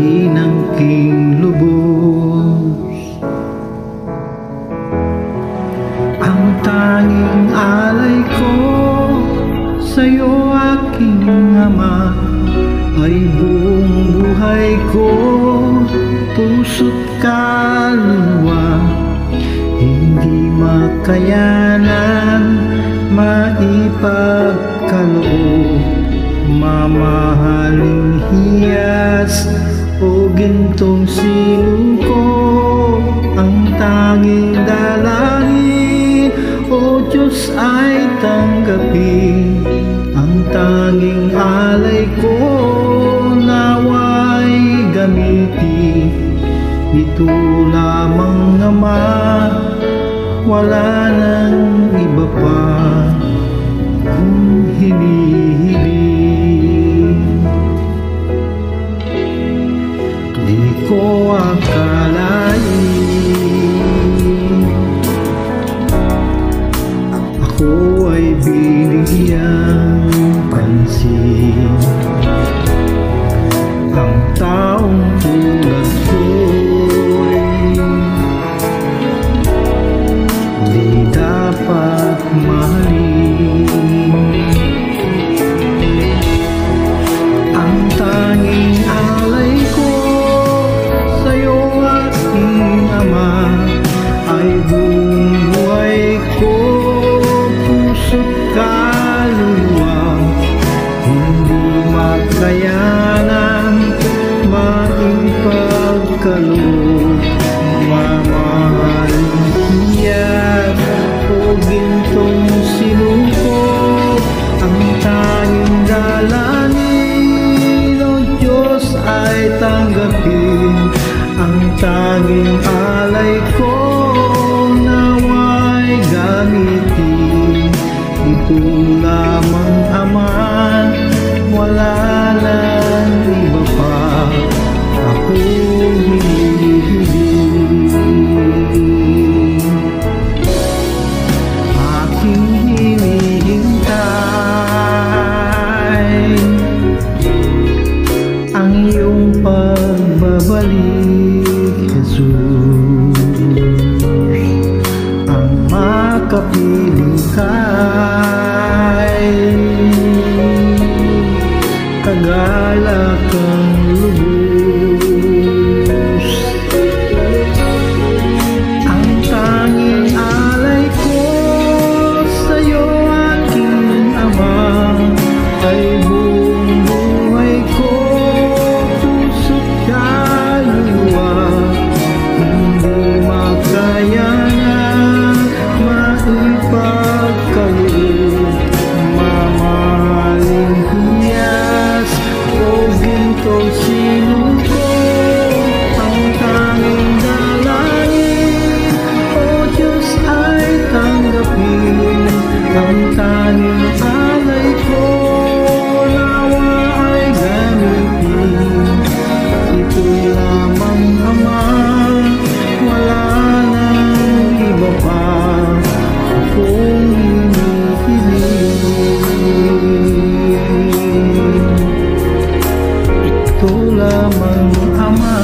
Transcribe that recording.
inangking lubos. Ang tanging alay ko sa'yo, aking ama, ay buong buhay ko, puso't kaluluwa. Hindi makayanan, maipagkaloob, mamahaling hiyas o gintong sinuko. Ang tanging dalangin, O Diyos, ay tanggapin. Ang tanging alay ko, nawa'y gamitin. Ito lamang, Ama, wala nang iba pa kung hinihiling. Di ko akalain ako ay binigyang pansin. Ang taong tulad ko'y di dapat mahalin. Ang tanging alay ko sa'yo, aking Ama, ay buong buhay ko, puso't kaluluwa. Hindi makayanan, maipagkaloob, mamahaling hiyas o gintong sinuko. Ang tanging dalangin, O Diyos, ay tanggapin. Ang tanging alay ko, nawa'y gamitin. Ito lamang, Ama, wala nang iba pa akong hinihiling. Aking hinihintay ang iyong pagbabalik, Jesus. Ang makapiling ka'y kagalakang lubos. Ang tanging alay ko sa'yo, aking Ama, ay buong buhay ko, puso't kaluluwa. Hindi makayanan, maipagkaloob, mamahaling hiyas o gintong sinuko. Ang tanging dalangin, O Diyos, ay tanggapin. Ang tanging alay ko, nawa ay gamitin. Ito lamang, Ama, wala nang iba pa akong hinihiling. Ito lamang, Ama,